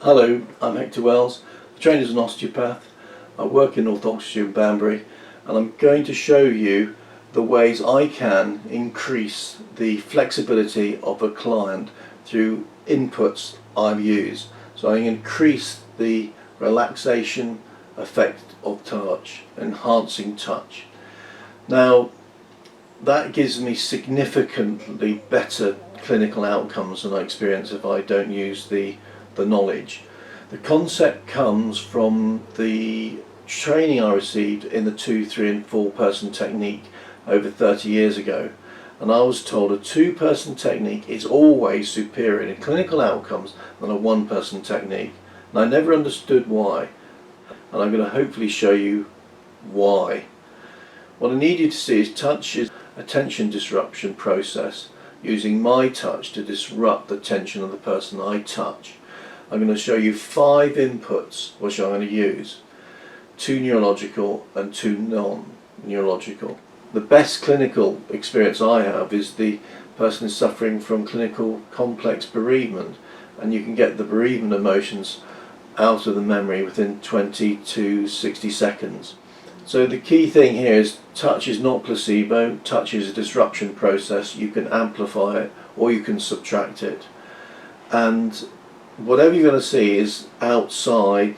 Hello, I'm Hector Wells. I train as an osteopath. I work in North Oxfordshire and Banbury, and I'm going to show you the ways I can increase the flexibility of a client through inputs I use. So I increase the relaxation effect of touch, enhancing touch. Now that gives me significantly better clinical outcomes than I experience if I don't use the knowledge. The concept comes from the training I received in the 2, 3 and 4 person technique over 30 years ago, and I was told a 2-person technique is always superior in clinical outcomes than a 1-person technique, and I never understood why, and I'm going to hopefully show you why. What I need you to see is touch is a tension disruption process, using my touch to disrupt the tension of the person I touch. I'm going to show you 5 inputs which I'm going to use, 2 neurological and 2 non-neurological. The best clinical experience I have is the person is suffering from clinical complex bereavement, and you can get the bereavement emotions out of the memory within 20 to 60 seconds. So the key thing here is touch is not placebo, touch is a disruption process. You can amplify it or you can subtract it. And whatever you're going to see is outside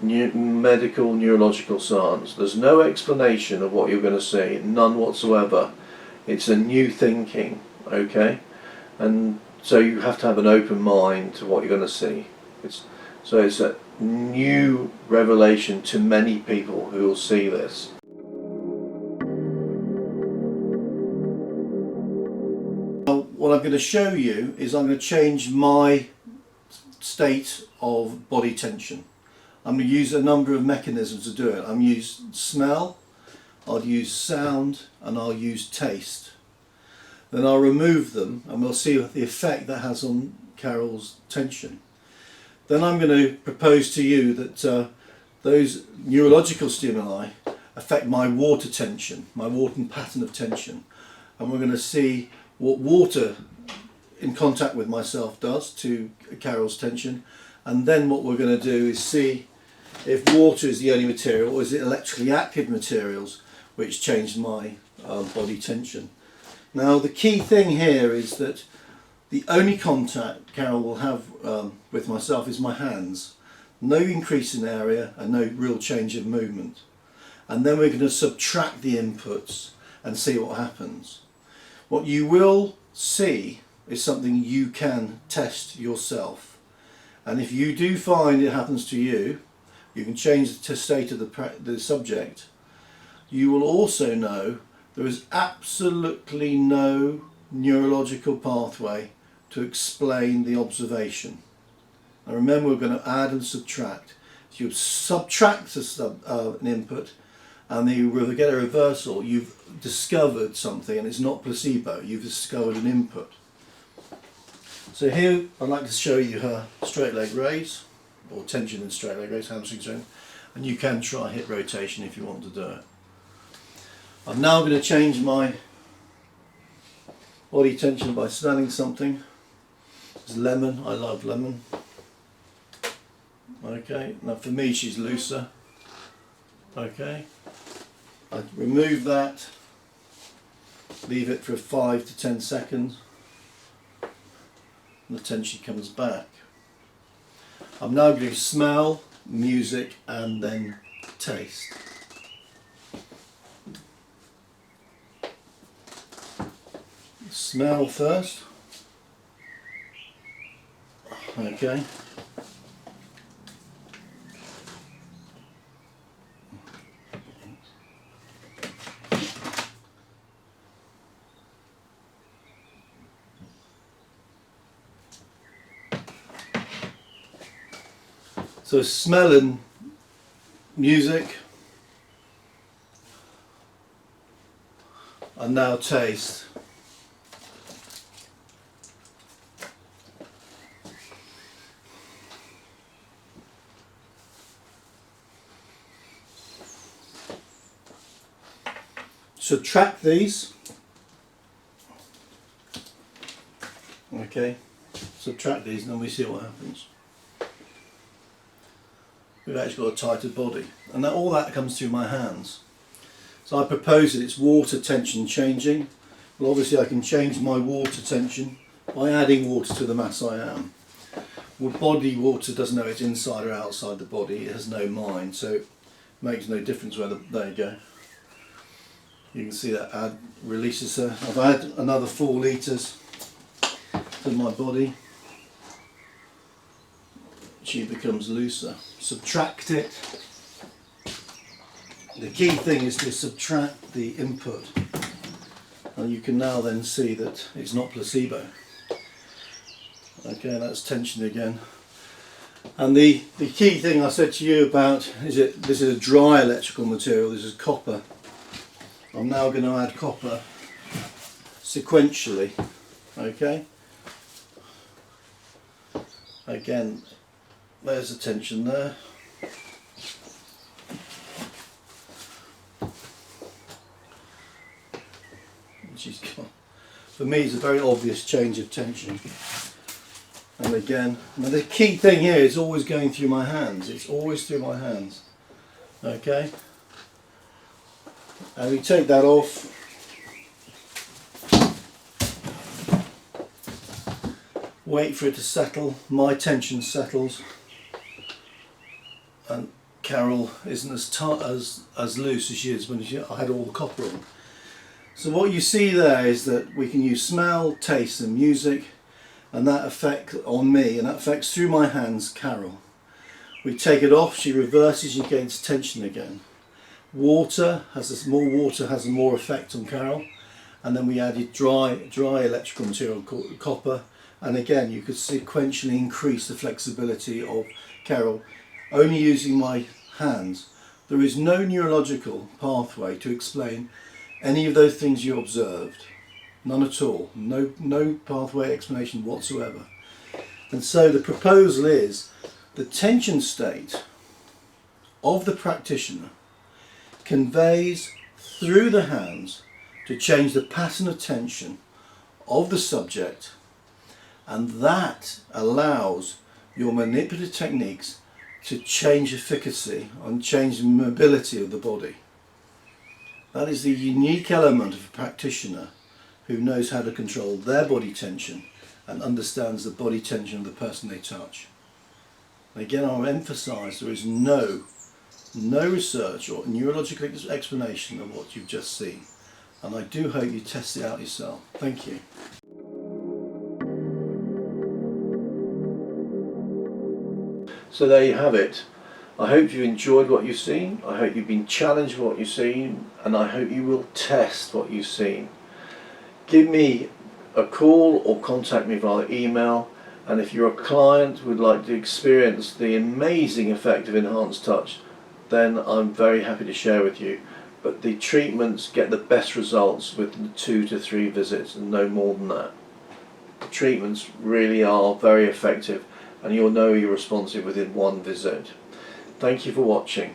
medical neurological science. There's no explanation of what you're going to see, none whatsoever. It's a new thinking, okay? And so you have to have an open mind to what you're going to see. It's a new revelation to many people who will see this. What I'm going to show you is I'm going to change my state of body tension. I'm going to use a number of mechanisms to do it. I'm going to use smell, I'll use sound, and I'll use taste. Then I'll remove them and we'll see the effect that has on Carol's tension. Then I'm going to propose to you that those neurological stimuli affect my water tension, my water pattern of tension. And we're going to see what water in contact with myself does to Carol's tension, and then what we're going to do is see if water is the only material or is it electrically active materials which change my body tension. Now the key thing here is that the only contact Carol will have with myself is my hands. No increase in area and no real change of movement. And then we're going to subtract the inputs and see what happens. What you will see is something you can test yourself, and if you do find it happens to you, you can change the state of the subject. You will also know there is absolutely no neurological pathway to explain the observation. Now remember, we're going to add and subtract. So you subtract an input and you will get a reversal. You've discovered something, and it's not placebo. You've discovered an input. So here I'd like to show you her straight leg raise, or tension in straight leg raise, hamstring strain, and you can try hip rotation if you want to do it. I'm now going to change my body tension by smelling something. It's lemon. I love lemon. Okay, now for me she's looser. Okay, I remove that, leave it for 5 to 10 seconds, and the tension comes back. I'm now going to smell, music, and then taste. Smell first. Okay. So smell and music, and now taste. Subtract these. Okay, subtract these and then we see what happens. we've actually got a tighter body, and all that comes through my hands. So I propose that it's water tension changing. Well, obviously I can change my water tension by adding water to the mass I am. Well, body water doesn't know it's inside or outside the body, it has no mind, so it makes no difference whether, there you go. You can see that releases her. I've had another 4 litres to my body. She becomes looser. Subtract it. The key thing is to subtract the input, and you can now then see that it's not placebo. Okay, that's tension again. And the key thing I said to you about is this is a dry electrical material, this is copper. I'm now going to add copper sequentially. Okay. Again, there's the tension there. She's gone. For me, it's a very obvious change of tension. And again, now the key thing here is always going through my hands. It's always through my hands. Okay. And we take that off. Wait for it to settle. My tension settles, and Carol isn't as loose as she is when I had all the copper on. So what you see there is that we can use smell, taste and music, and that effect on me, and that affects through my hands Carol. We take it off, she reverses, she gains tension again. More water has more effect on Carol, and then we added dry electrical material called copper, and again you could sequentially increase the flexibility of Carol only using my hands. There is no neurological pathway to explain any of those things you observed. None at all. No pathway explanation whatsoever. And so the proposal is the tension state of the practitioner conveys through the hands to change the pattern of tension of the subject, and that allows your manipulative techniques to change efficacy and change the mobility of the body. That is the unique element of a practitioner who knows how to control their body tension and understands the body tension of the person they touch. Again, I'll emphasise there is no research or neurological explanation of what you've just seen, and I do hope you test it out yourself. Thank you. So there you have it. I hope you enjoyed what you've seen, I hope you've been challenged with what you've seen, and I hope you will test what you've seen. Give me a call or contact me via email, and if you're a client who would like to experience the amazing effect of enhanced touch, then I'm very happy to share with you. But the treatments get the best results with 2 to 3 visits and no more than that. The treatments really are very effective, and you'll know you're responsive within 1 visit. Thank you for watching.